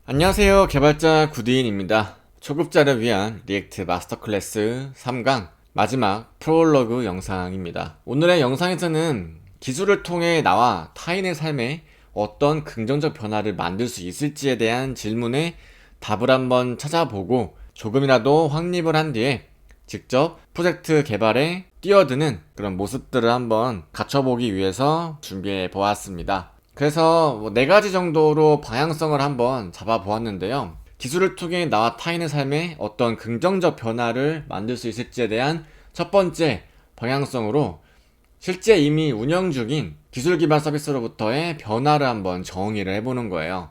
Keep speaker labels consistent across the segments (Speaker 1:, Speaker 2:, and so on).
Speaker 1: 안녕하세요. 개발자 구디인입니다. 초급자를 위한 리액트 마스터 클래스 3강 마지막 프롤로그 영상입니다. 오늘의 영상에서는 기술을 통해 나와 타인의 삶에 어떤 긍정적 변화를 만들 수 있을지에 대한 질문에 답을 한번 찾아보고 조금이라도 확립을 한 뒤에 직접 프로젝트 개발에 뛰어드는 그런 모습들을 한번 갖춰보기 위해서 준비해 보았습니다. 그래서 4가지 정도로 방향성을 한번 잡아보았는데요. 기술을 통해 나와 타인의 삶에 어떤 긍정적 변화를 만들 수 있을지에 대한 첫 번째 방향성으로 실제 이미 운영 중인 기술 기반 서비스로부터의 변화를 한번 정의를 해보는 거예요.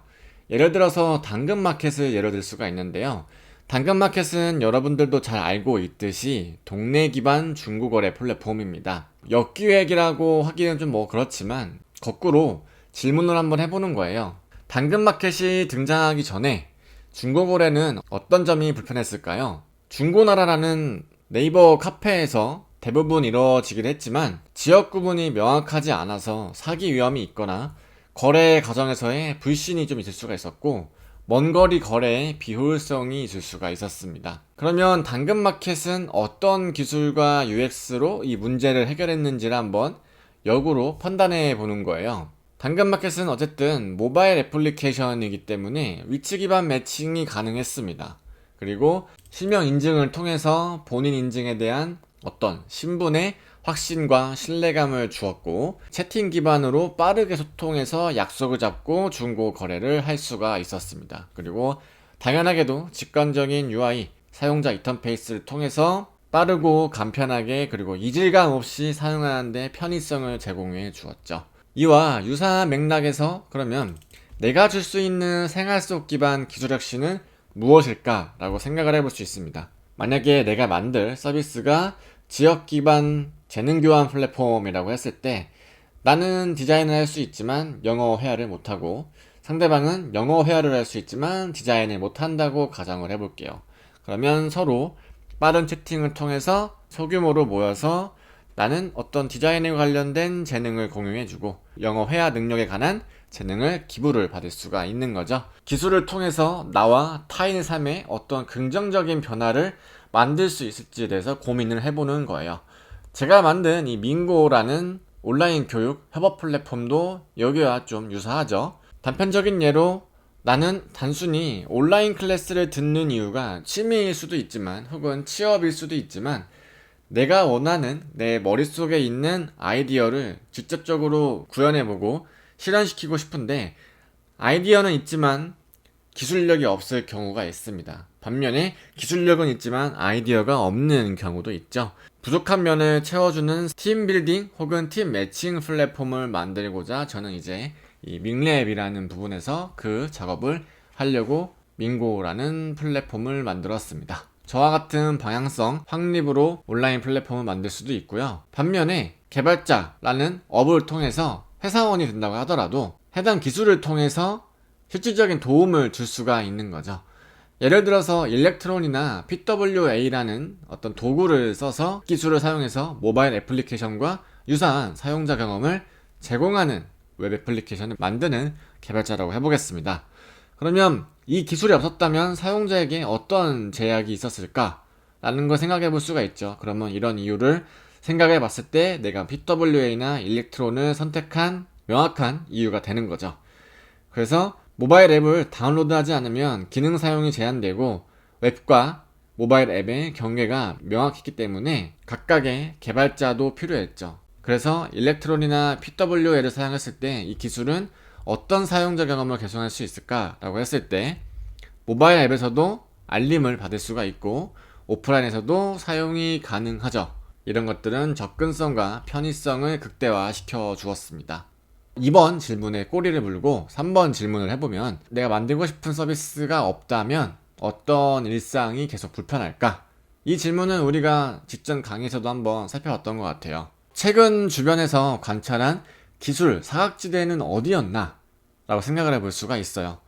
Speaker 1: 예를 들어서 당근마켓을 예로 들 수가 있는데요. 당근마켓은 여러분들도 잘 알고 있듯이 동네 기반 중고거래 플랫폼입니다. 역기획이라고 하기는 좀 그렇지만 거꾸로 질문을 한번 해보는 거예요. 당근마켓이 등장하기 전에 중고거래는 어떤 점이 불편했을까요? 중고나라라는 네이버 카페에서 대부분 이루어지긴 했지만 지역 구분이 명확하지 않아서 사기 위험이 있거나 거래 과정에서의 불신이 좀 있을 수가 있었고 먼거리 거래에 비효율성이 있을 수가 있었습니다. 그러면 당근마켓은 어떤 기술과 UX로 이 문제를 해결했는지를 한번 역으로 판단해 보는 거예요. 당근마켓은 어쨌든 모바일 애플리케이션이기 때문에 위치 기반 매칭이 가능했습니다. 그리고 실명 인증을 통해서 본인 인증에 대한 어떤 신분의 확신과 신뢰감을 주었고 채팅 기반으로 빠르게 소통해서 약속을 잡고 중고 거래를 할 수가 있었습니다. 그리고 당연하게도 직관적인 UI, 사용자 인터페이스를 통해서 빠르고 간편하게 그리고 이질감 없이 사용하는 데 편의성을 제공해 주었죠. 이와 유사한 맥락에서 그러면 내가 줄 수 있는 생활 속 기반 기술 혁신은 무엇일까? 라고 생각을 해볼 수 있습니다. 만약에 내가 만들 서비스가 지역 기반 재능 교환 플랫폼이라고 했을 때 나는 디자인을 할 수 있지만 영어 회화를 못하고 상대방은 영어 회화를 할 수 있지만 디자인을 못한다고 가정을 해볼게요. 그러면 서로 빠른 채팅을 통해서 소규모로 모여서 나는 어떤 디자인에 관련된 재능을 공유해주고 영어 회화 능력에 관한 재능을 기부를 받을 수가 있는 거죠. 기술을 통해서 나와 타인의 삶에 어떤 긍정적인 변화를 만들 수 있을지에 대해서 고민을 해보는 거예요. 제가 만든 이 민고라는 온라인 교육 협업 플랫폼도 여기와 좀 유사하죠. 단편적인 예로 나는 단순히 온라인 클래스를 듣는 이유가 취미일 수도 있지만 혹은 취업일 수도 있지만 내가 원하는 내 머릿속에 있는 아이디어를 직접적으로 구현해보고 실현시키고 싶은데 아이디어는 있지만 기술력이 없을 경우가 있습니다. 반면에 기술력은 있지만 아이디어가 없는 경우도 있죠. 부족한 면을 채워주는 팀 빌딩 혹은 팀 매칭 플랫폼을 만들고자 저는 이제 이 밍랩이라는 부분에서 그 작업을 하려고 민고라는 플랫폼을 만들었습니다. 저와 같은 방향성 확립으로 온라인 플랫폼을 만들 수도 있고요. 반면에 개발자라는 업을 통해서 회사원이 된다고 하더라도 해당 기술을 통해서 실질적인 도움을 줄 수가 있는 거죠. 예를 들어서 일렉트론이나 PWA라는 어떤 도구를 써서 기술을 사용해서 모바일 애플리케이션과 유사한 사용자 경험을 제공하는 웹 애플리케이션을 만드는 개발자라고 해보겠습니다. 그러면 이 기술이 없었다면 사용자에게 어떤 제약이 있었을까? 라는 걸 생각해 볼 수가 있죠. 그러면 이런 이유를 생각해 봤을 때 내가 PWA나 일렉트론을 선택한 명확한 이유가 되는 거죠. 그래서 모바일 앱을 다운로드하지 않으면 기능 사용이 제한되고 웹과 모바일 앱의 경계가 명확했기 때문에 각각의 개발자도 필요했죠. 그래서 일렉트론이나 PWA를 사용했을 때 이 기술은 어떤 사용자 경험을 개선할 수 있을까라고 했을 때 모바일 앱에서도 알림을 받을 수가 있고 오프라인에서도 사용이 가능하죠. 이런 것들은 접근성과 편의성을 극대화시켜 주었습니다. 2번 질문에 꼬리를 물고 3번 질문을 해보면 내가 만들고 싶은 서비스가 없다면 어떤 일상이 계속 불편할까? 이 질문은 우리가 직전 강의에서도 한번 살펴봤던 것 같아요. 최근 주변에서 관찰한 기술 사각지대는 어디였나? 라고 생각을 해볼 수가 있어요.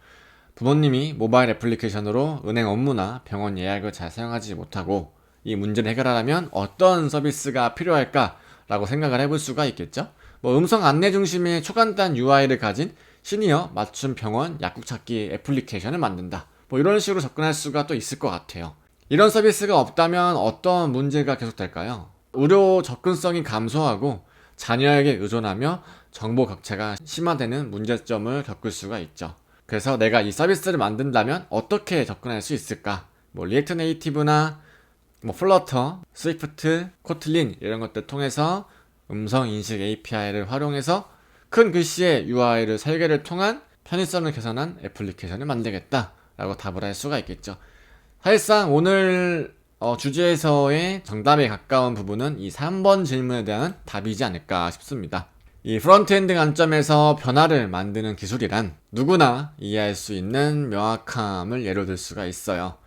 Speaker 1: 부모님이 모바일 애플리케이션으로 은행 업무나 병원 예약을 잘 사용하지 못하고 이 문제를 해결하려면 어떤 서비스가 필요할까? 라고 생각을 해볼 수가 있겠죠. 뭐 음성 안내 중심의 초간단 UI를 가진 시니어 맞춤 병원 약국 찾기 애플리케이션을 만든다. 뭐 이런 식으로 접근할 수가 또 있을 것 같아요. 이런 서비스가 없다면 어떤 문제가 계속될까요? 의료 접근성이 감소하고 자녀에게 의존하며 정보 격차가 심화되는 문제점을 겪을 수가 있죠. 그래서 내가 이 서비스를 만든다면 어떻게 접근할 수 있을까? 뭐 리액트 네이티브나 뭐 플러터, 스위프트, 코틀린 이런 것들 통해서 음성 인식 API를 활용해서 큰 글씨의 UI를 설계를 통한 편의성을 개선한 애플리케이션을 만들겠다 라고 답을 할 수가 있겠죠. 사실상 오늘 주제에서의 정답에 가까운 부분은 이 3번 질문에 대한 답이지 않을까 싶습니다. 이 프론트엔드 관점에서 변화를 만드는 기술이란 누구나 이해할 수 있는 명확함을 예로 들 수가 있어요.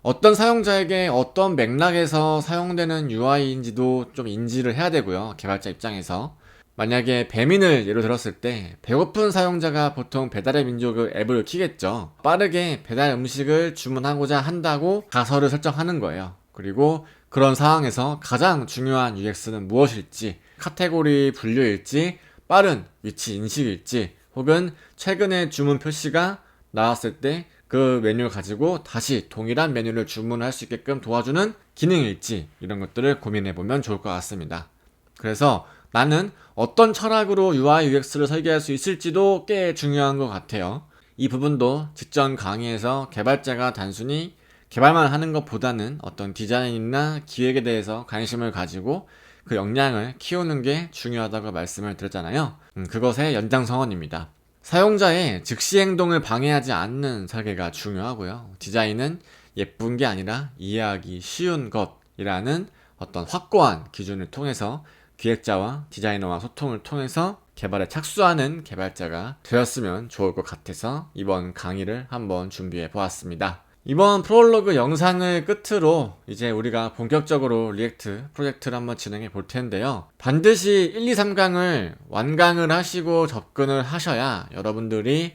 Speaker 1: 어떤 사용자에게 어떤 맥락에서 사용되는 UI인지도 좀 인지를 해야 되고요. 개발자 입장에서. 만약에 배민을 예로 들었을 때 배고픈 사용자가 보통 배달의 민족 앱을 키겠죠. 빠르게 배달 음식을 주문하고자 한다고 가설을 설정하는 거예요. 그리고 그런 상황에서 가장 중요한 UX는 무엇일지, 카테고리 분류일지, 빠른 위치 인식일지, 혹은 최근에 주문 표시가 나왔을 때 그 메뉴를 가지고 다시 동일한 메뉴를 주문할 수 있게끔 도와주는 기능일지, 이런 것들을 고민해보면 좋을 것 같습니다. 그래서 나는 어떤 철학으로 UI, UX를 설계할 수 있을지도 꽤 중요한 것 같아요. 이 부분도 직전 강의에서 개발자가 단순히 개발만 하는 것보다는 어떤 디자인이나 기획에 대해서 관심을 가지고 그 역량을 키우는 게 중요하다고 말씀을 드렸잖아요. 그것의 연장선언입니다. 사용자의 즉시 행동을 방해하지 않는 설계가 중요하고요. 디자인은 예쁜 게 아니라 이해하기 쉬운 것이라는 어떤 확고한 기준을 통해서 기획자와 디자이너와 소통을 통해서 개발에 착수하는 개발자가 되었으면 좋을 것 같아서 이번 강의를 한번 준비해 보았습니다. 이번 프롤로그 영상을 끝으로 이제 우리가 본격적으로 리액트 프로젝트를 한번 진행해 볼 텐데요. 반드시 1, 2, 3강을 완강을 하시고 접근을 하셔야 여러분들이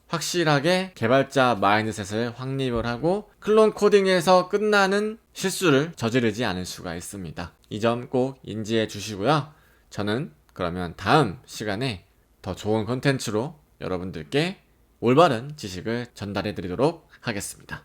Speaker 1: 확실하게 개발자 마인드셋을 확립을 하고 클론 코딩에서 끝나는 실수를 저지르지 않을 수가 있습니다. 이 점 꼭 인지해 주시고요. 저는 그러면 다음 시간에 더 좋은 콘텐츠로 여러분들께 올바른 지식을 전달해 드리도록 하겠습니다.